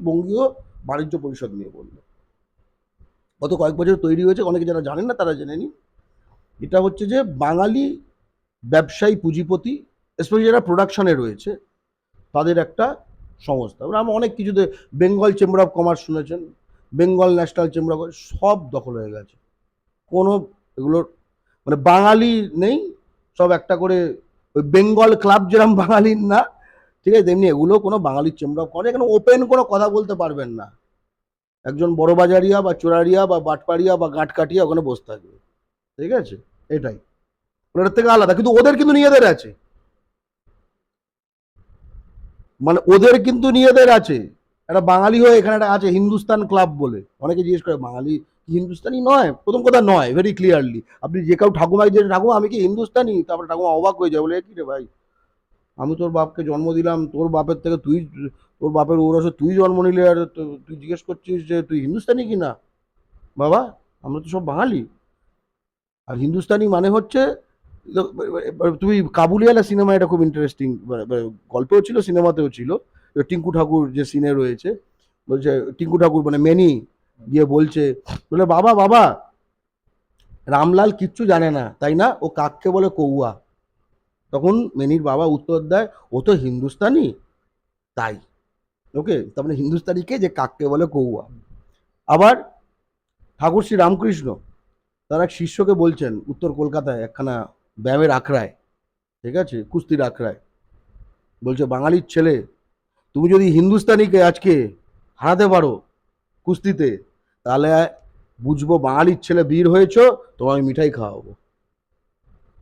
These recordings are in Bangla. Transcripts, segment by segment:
বঙ্গীয় বাণিজ্য পরিষদ নিয়ে বললো। গত কয়েক বছর তৈরি হয়েছে, অনেকে যারা জানেন না তারা জেনে নিন। এটা হচ্ছে যে বাঙালি ব্যবসায়ী পুঁজিপতি, স্পেশালি যারা প্রোডাকশনে রয়েছে, তাদের একটা সংস্থা। আমরা অনেক কিছুতে বেঙ্গল চেম্বার অফ কমার্স শুনেছেন, Bengal national chamber of commerce, সব দখল হয়ে গেছে। কোনো এগুলোর মানে বাঙালি নেই, সব একটা করে ওই বেঙ্গল ক্লাব যেরকম বাঙালির না, ঠিক আছে, তেমনি এগুলো কোনো বাঙালির চেম্বার অফ কমার্স। এখানে ওপেন কোনো কথা বলতে পারবেন না। একজন বড়বাজারিয়া বা চোরারিয়া বা বাটপাড়িয়া বা গাঁটকাটিয়া ওখানে বসে থাকবে, ঠিক আছে, এটাই ওটার থেকে আলাদা। কিন্তু ওদের কিন্তু নিজেদের আছে, মানে ওদের কিন্তু নিজেদের আছে। একটা বাঙালি হয়ে এখানে একটা আছে হিন্দুস্তান ক্লাব বলে, অনেকে জিজ্ঞেস করে বাঙালি কি হিন্দুস্তানি নয়? প্রথম কথা নয়, ভেরি ক্লিয়ারলি। আপনি যে কেউ ঠাকুমাই যে ঠাকুমা আমি কি হিন্দুস্তানি, তারপরে ঠাকুমা অবাক হয়ে যায়, বলে কি রে ভাই, আমি তোর বাপকে জন্ম দিলাম, তোর বাপের থেকে তুই, তোর বাপের ঔরসে তুই জন্ম নিলে, আর তুই জিজ্ঞেস করছিস যে তুই হিন্দুস্তানি কি না? বাবা, আমরা তো সব বাঙালি। আর হিন্দুস্তানি মানে হচ্ছে, তুমি কাবুলিওয়ালা সিনেমা, এটা খুব ইন্টারেস্টিং, গল্পেও ছিল সিনেমাতেও ছিল। টিঙ্কু ঠাকুর যে সিনে রয়েছে, বলছে টিঙ্কু ঠাকুর মানে মেনি গিয়ে বলছে, বলে বাবা বাবা, রামলাল কিচ্ছু জানে না তাই না, ও কাককে বলে কৌয়া। তখন মেনির বাবা উত্তর দেয়, ও তো হিন্দুস্তানি তাই। ওকে, তার মানে হিন্দুস্তানিকে যে কাককে বলে কৌয়া। আবার ঠাকুর শ্রী রামকৃষ্ণ তার এক শিষ্যকে বলছেন উত্তর কলকাতায় একখানা ব্যায়ামের আখড়ায়, ঠিক আছে, কুস্তির আখড়ায়, বলছে বাঙালির ছেলে, তুমি যদি হিন্দুস্তানিকে আজকে হারাতে পারো কুস্তিতে, তাহলে বুঝবো বাঙালির ছেলে বীর হয়েছ, তোমায় মিঠাই খাওয়াবো।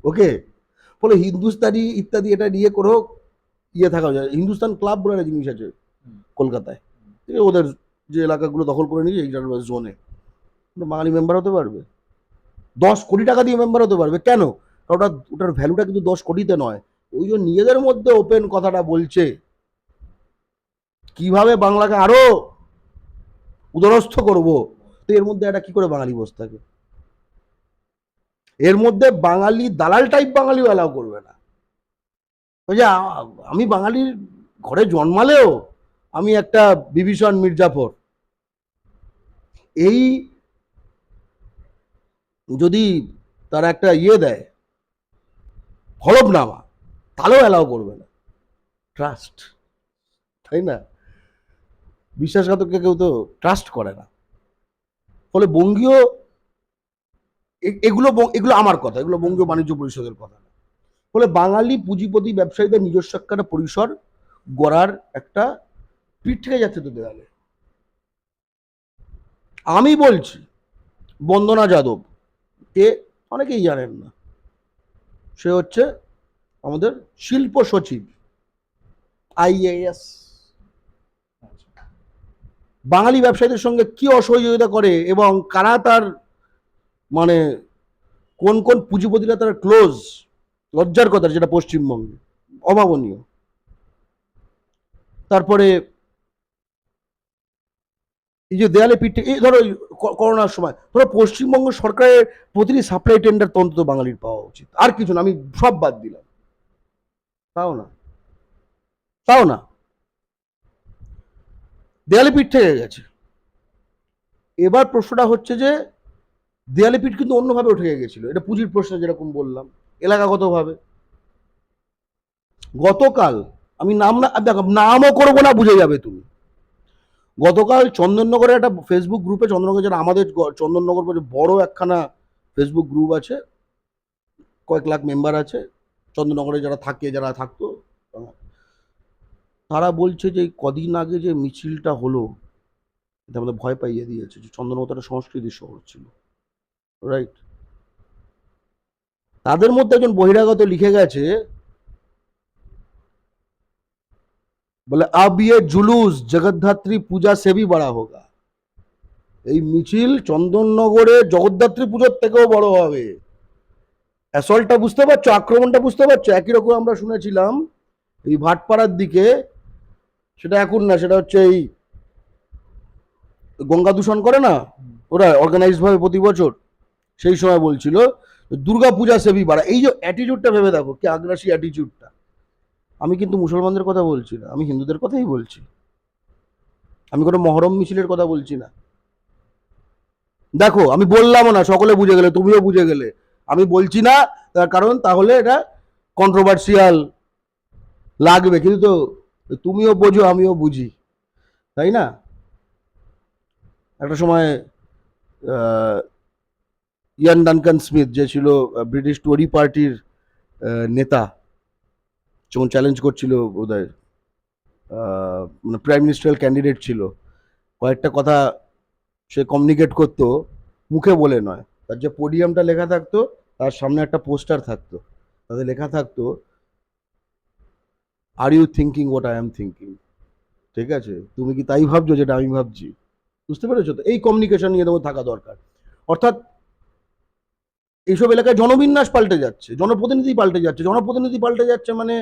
ওকে, ফলে হিন্দুস্তানি ইত্যাদি এটা নিয়ে কোনো ইয়ে থাকা যায়। হিন্দুস্তান ক্লাব বলে একটা জিনিস আছে কলকাতায়, ঠিক আছে, ওদের যে এলাকাগুলো দখল করে নিয়েছে এই জোনে, বাঙালি মেম্বার হতে পারবে, 10 কোটি টাকা দিয়ে মেম্বার হতে পারবে। কেন? ওটা, ওটার ভ্যালুটা কিন্তু 10 কোটিতে নয়। ওই যে নিজেদের মধ্যে ওপেন কথাটা বলছে, কিভাবে বাংলাকে আরো উদরস্থ করব। তো এর মধ্যে একটা কি করে বাঙালি বসে থাকে? এর মধ্যে বাঙালি দালাল টাইপ বাঙালিও অ্যালাউ করবে না। ওই যে আমি বাঙালির ঘরে জন্মালেও আমি একটা বিভীষণ মির্জাফর, এই যদি তারা একটা ইয়ে দেয় হলফনামা, তাহলেও অ্যালাউ করবে না। ট্রাস্ট, তাই না? বিশ্বাসঘাতককে কেউ তো ট্রাস্ট করে না। ফলে বঙ্গীয় এগুলো এগুলো আমার কথা, এগুলো বঙ্গীয় বাণিজ্য পরিষদের কথা। ফলে বাঙালি পুঁজিপতি ব্যবসায়ীদের নিজস্ব একটা পরিসর গড়ার একটা পিঠ থেকে যাচ্ছে তো দেওয়ালে। আমি বলছি, বন্দনা যাদব কে অনেকেই জানেন না, সে হচ্ছে আমাদের শিল্প সচিব, IAS। বাঙালি ব্যবসায়ীদের সঙ্গে কি অসহযোগিতা করে এবং কারা তার মানে কোন কোন পুঁজিপতিরা তার ক্লোজ, লজ্জার কথা, যেটা পশ্চিমবঙ্গে অভাবনীয়। তারপরে এই যে দেয়ালে পিঠ, এই ধরো করোনার সময় ধরো পশ্চিমবঙ্গ সরকারের প্রতিটি সাপ্লাই টেন্ডার তন্ত্র বাঙালির পাওয়া উচিত, আর কিছু না, আমি সব বাদ দিলাম, তাও না, তাও না, দেয়ালে পিঠ থেকে গেছে। এবার প্রশ্নটা হচ্ছে যে দেয়ালে পিঠ কিন্তু অন্যভাবে উঠে গেছিল, এটা পুঁজির প্রশ্ন যেরকম বললাম, এলাকাগতভাবে। গতকাল আমি নাম না দেখো, নামও করবো না, বুঝে যাবে তুমি। গতকাল চন্দননগরে একটা ফেসবুক গ্রুপে, চন্দননগর যারা আমাদের চন্দননগর বড় একখানা ফেসবুক গ্রুপ আছে, কয়েক লাখ মেম্বার আছে চন্দননগরে, যারা থাকে, যারা থাকতো, তারা বলছে যে কদিন আগে যে মিছিলটা হলো, এটা আমাদের ভয় পাইয়ে দিয়েছে। যে চন্দননগর একটা সংস্কৃতির শহর ছিল, রাইট? তাদের মধ্যে একজন বহিরাগত লিখে গেছে, বলে अब ये जुलूस जगद्धात्री पूजा से भी बड़ा होगा। এই মিছিল চন্দননগরে জগদ্ধাত্রী পুজোর থেকেও বড় হবে। অ্যাসল্টটা বুঝতে পারছো, আক্রমণটা বুঝতে পারছো? একই রকম আমরা শুনেছিলাম এই ভাটপাড়ার দিকে, সেটা এখন না, সেটা হচ্ছে এই গঙ্গা দূষণ করে না ওরা অর্গানাইজড ভাবে প্রতি বছর, সেই সময় বলছিল দুর্গা পূজা সেবি বাড়া। এই যে অ্যাটিটিউডটা ভেবে দেখো, কি আগ্রাসী অ্যাটিটিউডটা। আমি কিন্তু মুসলমানদের কথা বলছি না, আমি হিন্দুদের কথাই বলছি। আমি কোনো মহরম মিছিলের কথা বলছি না। দেখো আমি বললামও না, সকলে বুঝে গেলে, তুমিও বুঝে গেলে। আমি বলছি না তার কারণ তাহলে এটা কন্ট্রোভার্সিয়াল লাগবে, কিন্তু তো তুমিও বোঝো আমিও বুঝি, তাই না? একটা সময় ইয়ান ডানকান স্মিথ যে ছিল ব্রিটিশ টোরি পার্টির নেতা, যখন চ্যালেঞ্জ করছিল বোধহয়, মানে প্রাইম মিনিস্টারাল ক্যান্ডিডেট ছিল, কয়েকটা কথা সে কমিউনিকেট করতো মুখে বলে নয়, তার যে পোডিয়ামটা লেখা থাকতো তার সামনে একটা পোস্টার থাকতো, তাতে লেখা থাকতো are you thinking what I am thinking. ঠিক আছে, তুমি কি তাই ভাবছো যেটা আমি ভাবছি? বুঝতে পেরেছো তো? এই কমিউনিকেশন নিয়ে তোমার থাকা দরকার। অর্থাৎ এইসব এলাকায় জনবিন্যাস পাল্টে যাচ্ছে, জনপ্রতিনিধি পাল্টে যাচ্ছে, জনপ্রতিনিধি পাল্টে যাচ্ছে মানে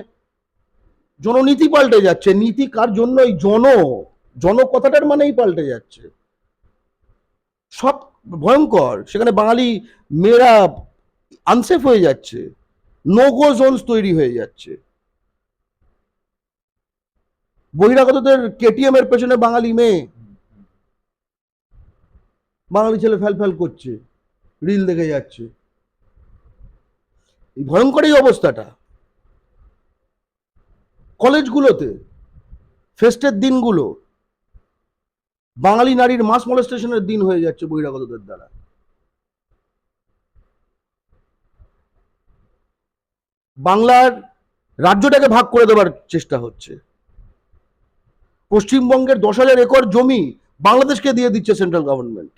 জননীতি পাল্টে যাচ্ছে। নীতি কার জন্য? এই জন কথাটার মানেই পাল্টে যাচ্ছে সব। ভয়ঙ্কর। সেখানে বাঙালি মেয়েরা আনসেফ হয়ে যাচ্ছে, নো গো জোনস তৈরি হয়ে যাচ্ছে। বহিরাগতদের কেটিএম এর পেছনে বাঙালি মেয়ে, বাঙালি ছেলে ফ্যাল ফ্যাল করছে, রিল দেখে যাচ্ছে। এই ভয়ঙ্কর এই অবস্থাটা কলেজগুলোতে ফেস্টের দিনগুলো বাঙালি নারীর মাস মলেস্টেশনের দিন হয়ে যাচ্ছে বহিরাগতদের দ্বারা। বাংলার রাজ্যটাকে ভাগ করে দেওয়ার চেষ্টা হচ্ছে। পশ্চিমবঙ্গের 10,000 একর জমি বাংলাদেশকে দিয়ে দিচ্ছে সেন্ট্রাল গভর্নমেন্ট।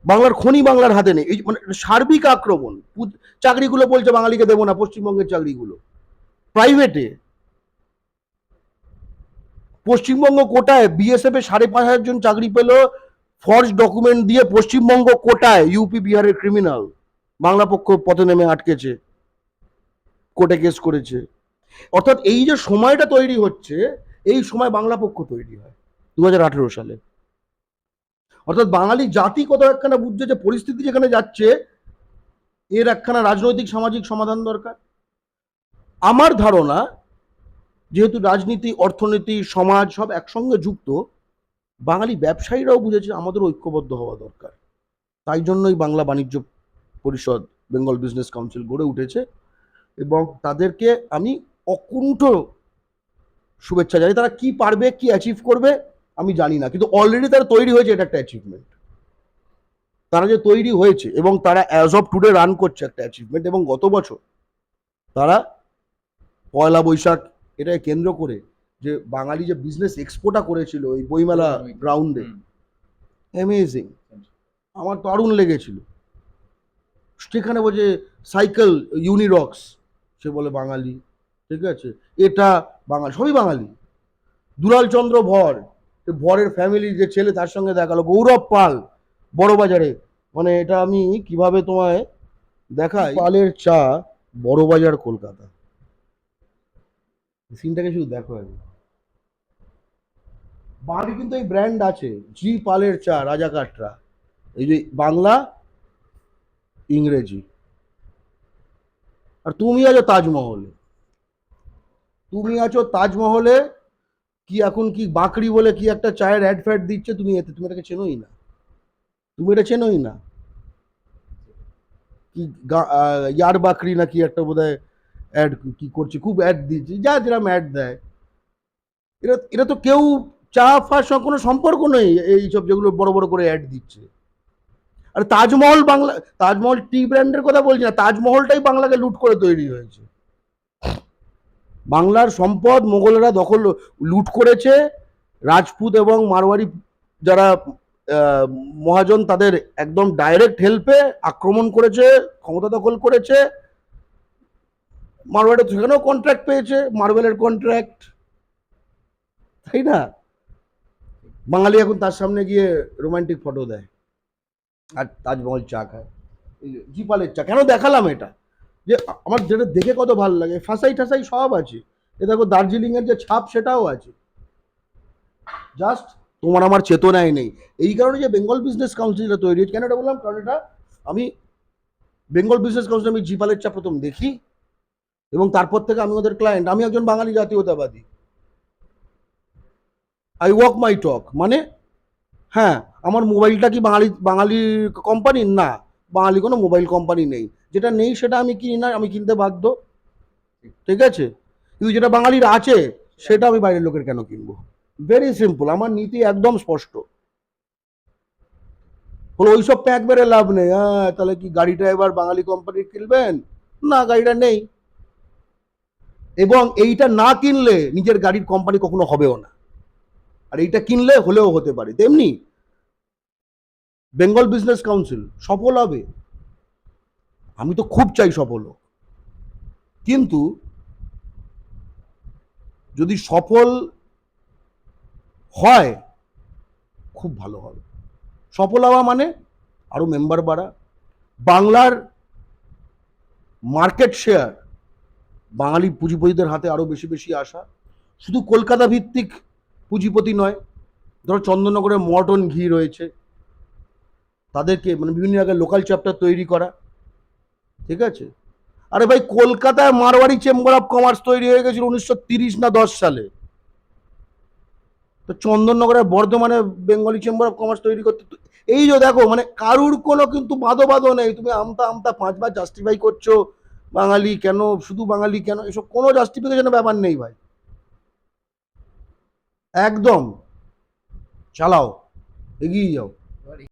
বাংলার খনি বাংলার হাতে নেই। এই মানে সার্বিক আক্রমণ। চাকরিগুলো বলছে বাঙালিকে দেবো না, পশ্চিমবঙ্গের চাকরিগুলো প্রাইভেটে। পশ্চিমবঙ্গ কোটায় বিএসএফ এ 5,500 জন চাকরি পেল ফর্জ ডকুমেন্ট দিয়ে। পশ্চিমবঙ্গ কোটায় ইউপি বিহারের ক্রিমিনাল বাংলা পক্ষ পথে নেমে আটকেছে, কোর্টে কেস করেছে। অর্থাৎ এই যে সময়টা তৈরি হচ্ছে, এই সময় বাংলা পক্ষ তৈরি হয় 2018 সালে। অর্থাৎ বাঙালি জাতি কত একখানা বুঝছে যে পরিস্থিতি যেখানে যাচ্ছে, এর একখানা রাজনৈতিক সামাজিক সমাধান দরকার। আমার ধারণা, যেহেতু রাজনীতি, অর্থনীতি, সমাজ সব একসঙ্গে যুক্ত, বাঙালি ব্যবসায়ীরাও বুঝেছে আমাদের ঐক্যবদ্ধ হওয়া দরকার। তাই জন্যই বাংলা বাণিজ্য পরিষদ, বেঙ্গল বিজনেস কাউন্সিল গড়ে উঠেছে, এবং তাদেরকে আমি অকুণ্ঠ শুভেচ্ছা জানাই। তারা কি পারবে, কি অ্যাচিভ করবে আমি জানি না, কিন্তু অলরেডি তারা তৈরি হয়েছে, এটা একটা অ্যাচিভমেন্ট। তারা যে তৈরি হয়েছে এবং তারা অ্যাজ অফ টুডে রান করছে, একটা অ্যাচিভমেন্ট। এবং গত বছর তারা পয়লা বৈশাখ এটাকে কেন্দ্র করে যে বাঙালি যে বিজনেস এক্সপোটা করেছিল ওই বইমেলা গ্রাউন্ডে, অ্যামেজিং, আমার দারুণ লেগেছিল। সেখানে বলছে সাইকেল ইউনিরক্স, সে বলে বাঙালি, ঠিক আছে, এটা বাঙালি, সবই বাঙালি। দুলাল চন্দ্র ভর, ভরের ফ্যামিলি যে ছেলে, তার সঙ্গে দেখালো। গৌরব পাল, বড় বাজারে, মানে এটা আমি কিভাবে তোমায় দেখাই। পালের চা, বড় বাজার, কলকাতা। সিনটাকে শুধু দেখো একবার। বাঙালি কিন্তু এই ব্র্যান্ড আছে, জি পালের চা, রাজাকাটরা, এই যে বাংলা ইংরেজি। আর তুমি আছো তাজমহলে, তুমি আছো তাজমহলে, কি এখন কি বাকরি বলে কি একটা চায়ের অ্যাড ফ্যাড দিচ্ছে, তুমি এতে, তুমি এটাকে চেনোই না, তুমি এটা চেনোই না। কি ইয়ার বাকরি না কি একটা বোধহয় অ্যাড কি করছে, খুব অ্যাড দিচ্ছে, যা যেরকম অ্যাড দেয়। এটা এটা তো কেউ চা ফার সঙ্গে কোনো সম্পর্ক নেই, এইসব যেগুলো বড় বড় করে অ্যাড দিচ্ছে। আর তাজমহল বাংলা, তাজমহল টি ব্র্যান্ডের কথা বলছি না, তাজমহলটাই বাংলাকে লুট করে তৈরি হয়েছে। বাংলার সম্পদ মোগলরা দখল, লুট করেছে। রাজপুত এবং মারোয়ারি যারা মহাজন, তাদের একদম ডাইরেক্ট হেল্পে আক্রমণ করেছে, ক্ষমতা দখল করেছে। মারওয়াড়ে সেখানেও কন্ট্রাক্ট পেয়েছে, মার্বেলের কন্ট্রাক্ট, তাই না? বাঙালি এখন তার সামনে গিয়ে রোমান্টিক ফটো দেয় আর তাজমহল চা খায়। জিপালের চা কেন দেখালাম এটা, যে আমার যেটা দেখে কত ভালো লাগে, ফাঁসাই ঠাসাই সব আছে। এ দেখো দার্জিলিং এর যে ছাপ সেটাও আছে, জাস্ট তোমার আমার চেতনায় নেই। এই কারণে যে বেঙ্গল বিজনেস কাউন্সিলটা তৈরি হয়েছে, কেন এটা বললাম, কারণ এটা আমি বেঙ্গল বিজনেস কাউন্সিল, আমি জিপালের চা প্রথম দেখি এবং তারপর থেকে আমি ওদের ক্লায়েন্ট। আমি একজন বাঙালি জাতীয়তাবাদী, আই ওয়াক মাই টক, মানে হ্যাঁ, আমার মোবাইলটা কি বাঙালি কোম্পানির? না, বাঙালি কোনো মোবাইল কোম্পানি নেই। যেটা নেই সেটা আমি কিনি না, আমি কিনতে বাধ্য। ঠিক আছে? কিন্তু যেটা বাঙালির আছে সেটা আমি বাইরের লোকের কেন কিনবো? ভেরি সিম্পল, আমার নীতি একদম স্পষ্ট। হলো ওইসব প্যাক বেড়ে লাভ নেই। হ্যাঁ, তাহলে কি গাড়িটা এবার বাঙালি কোম্পানির কিনবেন? না, গাড়িটা নেই। এবং এইটা না কিনলে নিজের গাড়ির কোম্পানি কখনো হবেও না। আর এইটা কিনলে হলেও হতে পারে। তেমনি বেঙ্গল বিজনেস কাউন্সিল সফল হবে, আমি তো খুব চাই সফল হোক, কিন্তু যদি সফল হয় খুব ভালো হবে। সফল হওয়া মানে আরো মেম্বার বাড়া, বাংলার মার্কেট শেয়ার বাঙালি পুঁজিপতিদের হাতে আরো বেশি বেশি আসা, শুধু কলকাতা ভিত্তিক পুঁজিপতি নয়, ধরো চন্দননগরে মর্টন ঘি রয়েছে, তাদেরকে মানে বিভিন্ন জায়গায় লোকাল চ্যাপ্টার তৈরি করা। ঠিক আছে? আরে ভাই, কলকাতায় মারওয়াড়ি চেম্বার অফ কমার্স তৈরি হয়ে গেছিল 1930 না 10 সালে। তো চন্দননগরের বর্ধমানে বেঙ্গলি চেম্বার অফ কমার্স তৈরি করতে, এই যে দেখো, মানে কারুর কোনো কিন্তু বাদো নেই। তুমি আমতা আমতা 5 বার জাস্টিফাই করছো বাঙালি কেন, শুধু বাঙালি কেন, এসব কোনো জাস্টিফিকেশনের ব্যাপার নেই ভাই। একদম চালাও, এগিয়ে যাও।